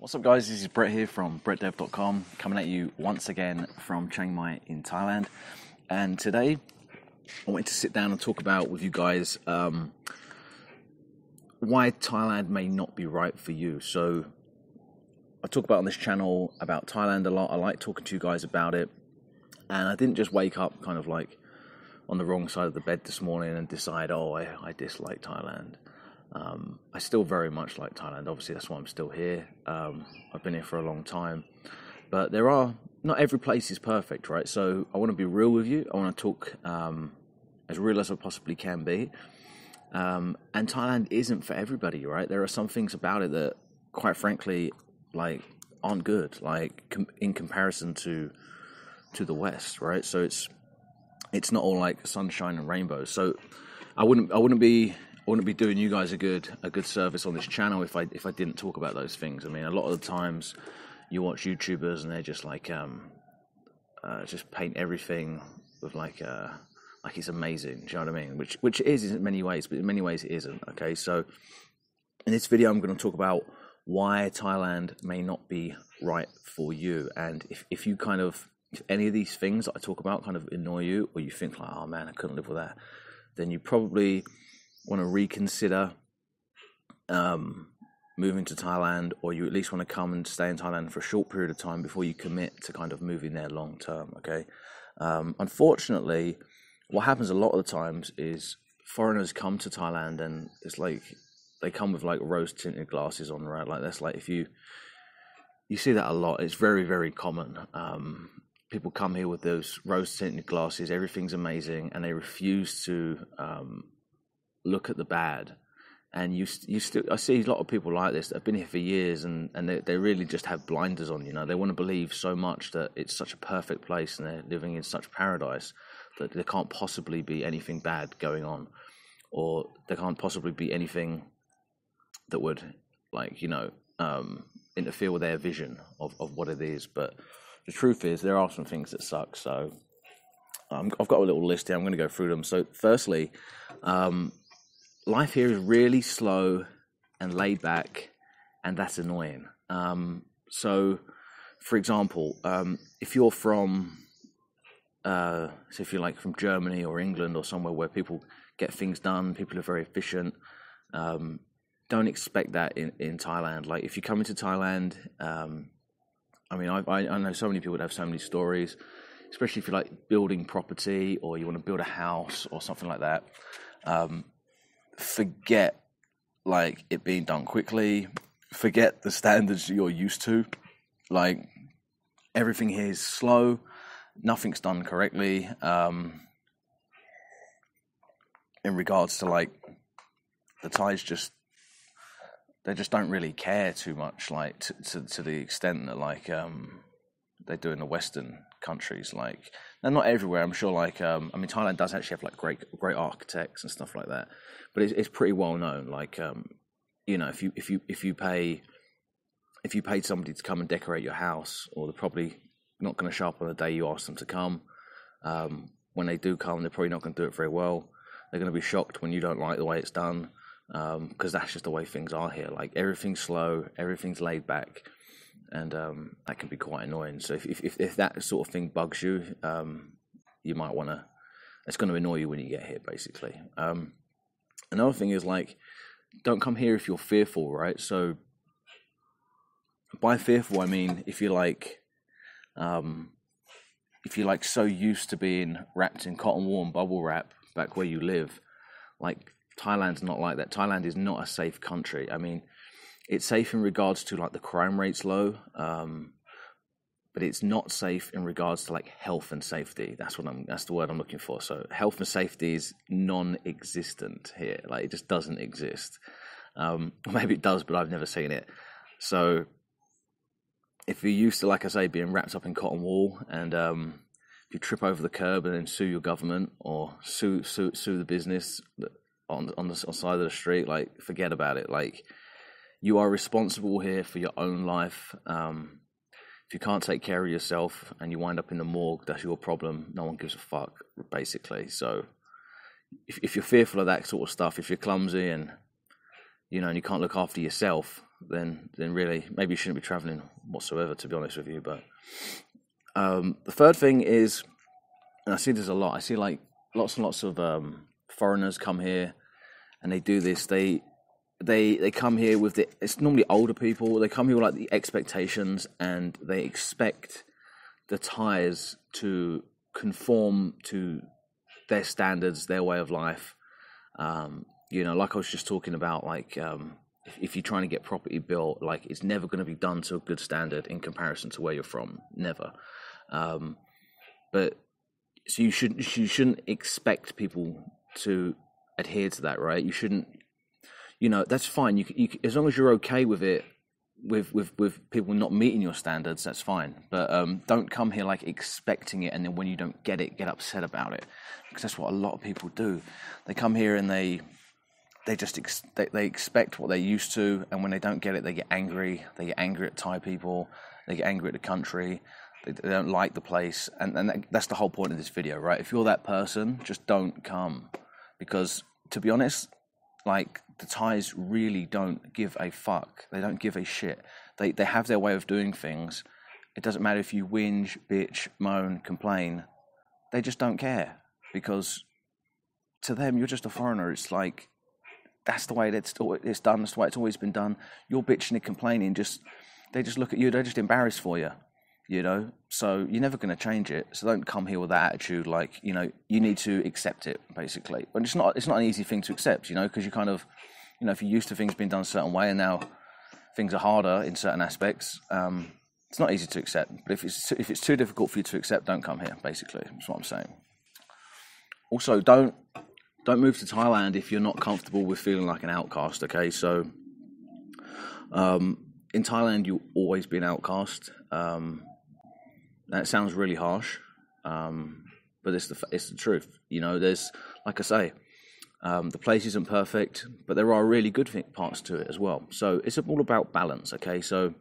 What's up, guys? This is Brett here from brettdev.com, coming at you once again from Chiang Mai in Thailand. And today I wanted to sit down and talk about with you guys why Thailand may not be right for you. So I talk about on this channel about Thailand a lot. I like talking to you guys about it. And I didn't just wake up kind of like on the wrong side of the bed this morning and decide, I dislike Thailand. I still very much like Thailand. Obviously, that's why I'm still here. I've been here for a long time. But not every place is perfect, right? So I want to be real with you. I want to talk as real as I possibly can be. And Thailand isn't for everybody, right? There are some things about it that, quite frankly, like aren't good, like in comparison to the West, right? So it's not all like sunshine and rainbows. So I wouldn't be doing you guys a good service on this channel if I didn't talk about those things. I mean, a lot of the times you watch YouTubers and they're just like just paint everything with like it's amazing. Do you know what I mean? Which it is in many ways, but in many ways it isn't. Okay, so in this video I'm going to talk about why Thailand may not be right for you, and if any of these things that I talk about kind of annoy you, or you think like, oh man, I couldn't live with that, then you probably want to reconsider moving to Thailand, or you at least want to come and stay in Thailand for a short period of time before you commit to kind of moving there long term. Okay, unfortunately, what happens a lot of the times is foreigners come to Thailand and it's like they come with like rose-tinted glasses on, right? Like that's like, if you see that a lot. It's very, very common. People come here with those rose-tinted glasses, everything's amazing, and they refuse to look at the bad. And I see a lot of people like this that have been here for years, and they really just have blinders on. You know, they want to believe so much that it's such a perfect place and they're living in such paradise that there can't possibly be anything bad going on, or there can't possibly be anything that would, like, you know, interfere with their vision of what it is. But the truth is, there are some things that suck. So I've got a little list here. I'm going to go through them. So firstly, life here is really slow and laid back, and that's annoying. So, for example, if you're from, if you're like from Germany or England or somewhere where people get things done, people are very efficient, don't expect that in Thailand. Like, if you come into Thailand, I mean, I know so many people that have so many stories, especially if you're like building property or you want to build a house or something like that. Forget like it being done quickly. Forget the standards you're used to. Like, everything here is slow. Nothing's done correctly. In regards to like the Thais, they just don't really care too much, like to the extent that like they do in the Western countries. Like, and not everywhere, I'm sure. Like, I mean, Thailand does actually have like great architects and stuff like that, but it's pretty well known. Like, you know, if you paid somebody to come and decorate your house, or they're probably not going to show up on the day you ask them to come. When they do come, they're probably not going to do it very well. They're going to be shocked when you don't like the way it's done, because that's just the way things are here. Like, everything's slow, everything's laid back, and that can be quite annoying. So if that sort of thing bugs you, you might want to. It's going to annoy you when you get here, basically. Another thing is, like, don't come here if you're fearful, right? So by fearful, I mean if you're like so used to being wrapped in cotton wool and bubble wrap back where you live. Like, Thailand's not like that. Thailand is not a safe country. I mean, it's safe in regards to like the crime rate's low, but it's not safe in regards to like health and safety. That's the word I'm looking for. So health and safety is non-existent here. Like, it just doesn't exist. Maybe it does, but I've never seen it. So if you're used to, like I say, being wrapped up in cotton wool, and if you trip over the curb and then sue your government or sue the business on the side of the street, like, forget about it. Like, you are responsible here for your own life. If you can't take care of yourself and you wind up in the morgue, that's your problem. No one gives a fuck, basically. So if you're fearful of that sort of stuff, if you're clumsy and, you know, and you can't look after yourself, then really maybe you shouldn't be traveling whatsoever, to be honest with you. But the third thing is, and I see this a lot, I see like lots and lots of foreigners come here and they do this. They come here with it's normally older people. They come here with like the expectations, and they expect the Thais to conform to their standards, their way of life. You know, like I was just talking about, like if you're trying to get property built, like it's never going to be done to a good standard in comparison to where you're from, never. But so you shouldn't expect people to adhere to that, right? You shouldn't, you know, that's fine. You as long as you're okay with it, with people not meeting your standards, that's fine. But don't come here like expecting it, and then when you don't get it, get upset about it, because that's what a lot of people do. They come here and they just they expect what they're used to, and when they don't get it, they get angry. They get angry at Thai people. They get angry at the country. They don't like the place, and that's the whole point of this video, right? If you're that person, just don't come, because to be honest, like the Thais really don't give a fuck. They don't give a shit. They have their way of doing things. It doesn't matter if you whinge, bitch, moan, complain. They just don't care, because to them, you're just a foreigner. It's like, that's the way it's done. That's the way it's always been done. You're bitching and complaining. They just look at you. They're just embarrassed for you, you know. So you're never going to change it. So don't come here with that attitude. Like, you know, you need to accept it, basically. But it's not an easy thing to accept, you know, because you kind of, you know, if you're used to things being done a certain way, and now things are harder in certain aspects, it's not easy to accept. But if it's too difficult for you to accept, don't come here. Basically, that's what I'm saying. Also, don't move to Thailand if you're not comfortable with feeling like an outcast, okay? So, in Thailand, you'll always be an outcast. That sounds really harsh, but it's the truth. You know, there's, like I say, the place isn't perfect, but there are really good parts to it as well. So it's all about balance, okay? So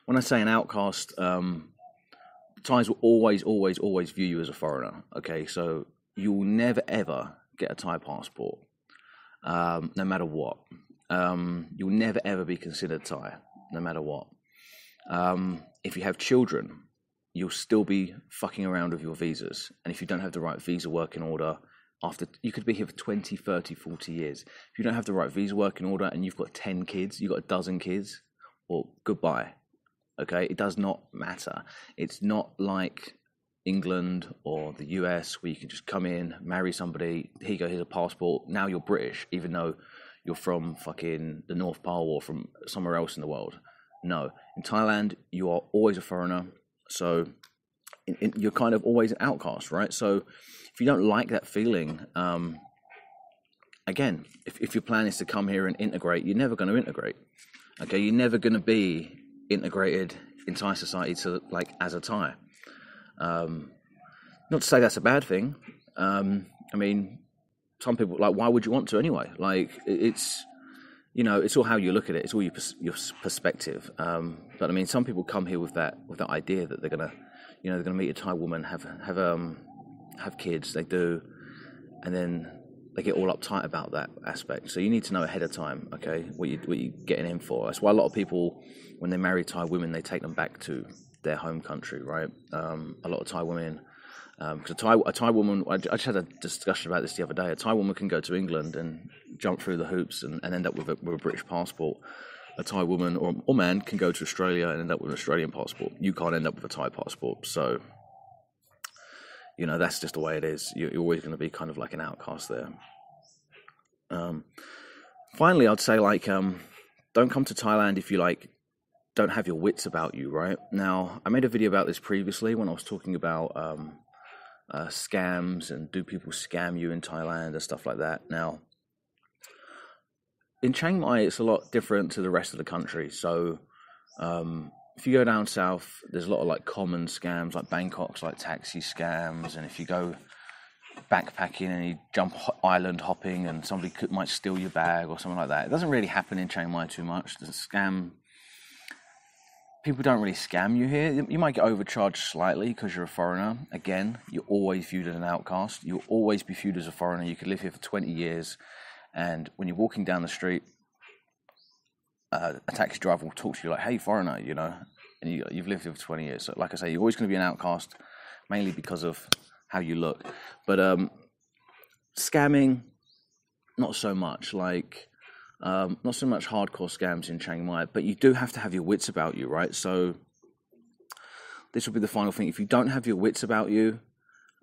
when I say an outcast, Thais will always view you as a foreigner, okay? So you'll never, ever get a Thai passport, no matter what. You'll never, ever be considered Thai, no matter what. If you have children, you'll still be fucking around with your visas. And if you don't have the right visa working order, you could be here for 20, 30, 40 years. If you don't have the right visa working order and you've got 10 kids, you've got a dozen kids, well, goodbye, okay? It does not matter. It's not like England or the US where you can just come in, marry somebody, here you go, here's a passport, now you're British, even though you're from fucking the North Pole or from somewhere else in the world. No, in Thailand, you are always a foreigner, so you're kind of always an outcast, right? So if you don't like that feeling, again, if your plan is to come here and integrate, you're never going to integrate, okay? You're never going to be integrated in Thai society as a Thai. Not to say that's a bad thing. I mean, some people, like, why would you want to anyway? Like, it's, you know, it's all how you look at it. It's all your perspective. But I mean, some people come here with that idea that they're gonna meet a Thai woman, have kids. They do, and then they get all uptight about that aspect. So you need to know ahead of time, okay, what you're getting in for. That's why a lot of people, when they marry Thai women, they take them back to their home country, right? A lot of Thai women. Because a Thai woman, I just had a discussion about this the other day. A Thai woman can go to England and jump through the hoops and end up with a British passport. A Thai woman or man can go to Australia and end up with an Australian passport. You can't end up with a Thai passport. So, you know, that's just the way it is. You're always going to be kind of like an outcast there. Finally, I'd say, like, don't come to Thailand if you, like, don't have your wits about you, right? Now, I made a video about this previously when I was talking about scams and do people scam you in Thailand and stuff like that. Now, in Chiang Mai, it's a lot different to the rest of the country. So if you go down south, there's a lot of like common scams, like Bangkok's like taxi scams. And if you go backpacking and you jump island hopping and somebody might steal your bag or something like that, it doesn't really happen in Chiang Mai too much. The scam, people don't really scam you here. You might get overcharged slightly because you're a foreigner. Again, you're always viewed as an outcast. You'll always be viewed as a foreigner. You could live here for 20 years, and when you're walking down the street, a taxi driver will talk to you like, "Hey, foreigner," you know, and you've lived here for 20 years. So, like I say, you're always going to be an outcast, mainly because of how you look. But scamming, not so much. Like, not so much hardcore scams in Chiang Mai, but you do have to have your wits about you, right? So this will be the final thing. If you don't have your wits about you,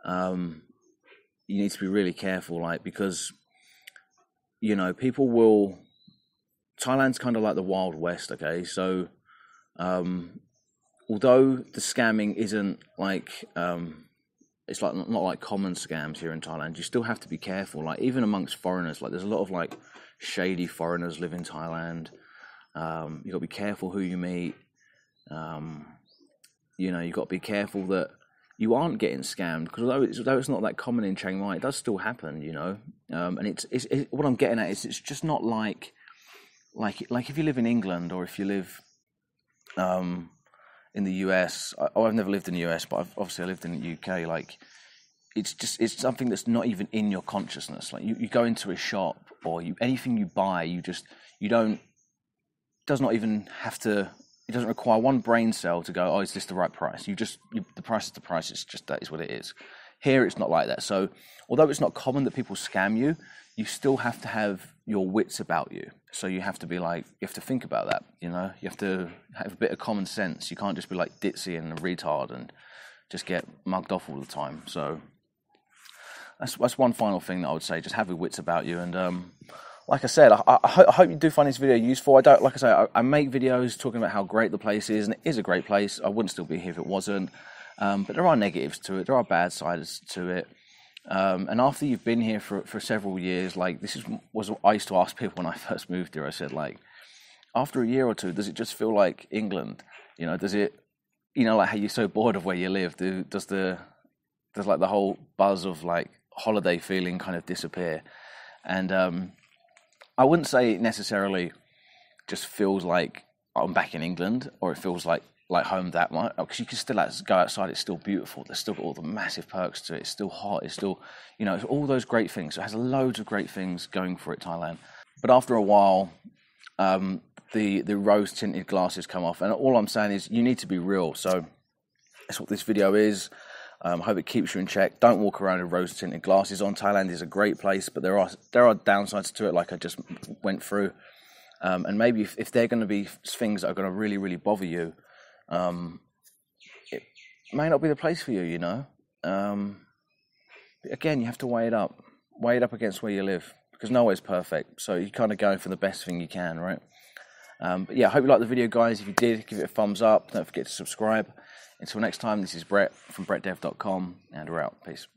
you need to be really careful, like, because, you know, people will... Thailand's kind of like the Wild West, okay? So, although the scamming isn't like, it's like not like common scams here in Thailand, you still have to be careful. Like, even amongst foreigners, like, there's a lot of like shady foreigners live in Thailand. You got to be careful who you meet. You know, you got to be careful that you aren't getting scammed, because although it's not that common in Chiang Mai, it does still happen, you know. And it's what I'm getting at is it's just not like if you live in England, or if you live in the US. I've never lived in the US, but I've lived in the UK. Like, it's something that's not even in your consciousness. Like, you go into a shop, or anything you buy, it doesn't require one brain cell to go, oh, is this the right price? The price is the price. It's just, that is what it is. Here, it's not like that. So, although it's not common that people scam you, you still have to have your wits about you. So you have to be like, you have to think about that, you know? You have to have a bit of common sense. You can't just be like ditzy and a retard and just get mugged off all the time. So that's one final thing that I would say. Just have your wits about you. And like I said, I hope you do find this video useful. I make videos talking about how great the place is, and it is a great place. I wouldn't still be here if it wasn't. But there are negatives to it. There are bad sides to it. And after you've been here for several years, like, was I used to ask people when I first moved here. I said, like, after a year or two, does it just feel like England? You know, does it, you know, like how you're so bored of where you live? Does like the whole buzz of like holiday feeling kind of disappear? And I wouldn't say it necessarily just feels like I'm back in England, or it feels like home that much, because you can still go outside. It's still beautiful. There's still got all the massive perks to it. It's still hot. It's still, you know, it's all those great things. So it has loads of great things going for it, Thailand. But after a while, the rose-tinted glasses come off, and all I'm saying is you need to be real. So that's what this video is. I hope it keeps you in check. Don't walk around with rose-tinted glasses on. Thailand is a great place, but there are downsides to it, like I just went through. And maybe if they're going to be things that are going to really, really bother you, it may not be the place for you, you know. Again, you have to weigh it up against where you live, because nowhere's perfect. So you're kind of going for the best thing you can, right? But yeah, I hope you liked the video, guys. If you did, give it a thumbs up. Don't forget to subscribe. Until next time, this is Brett from brettdev.com, and we're out. Peace.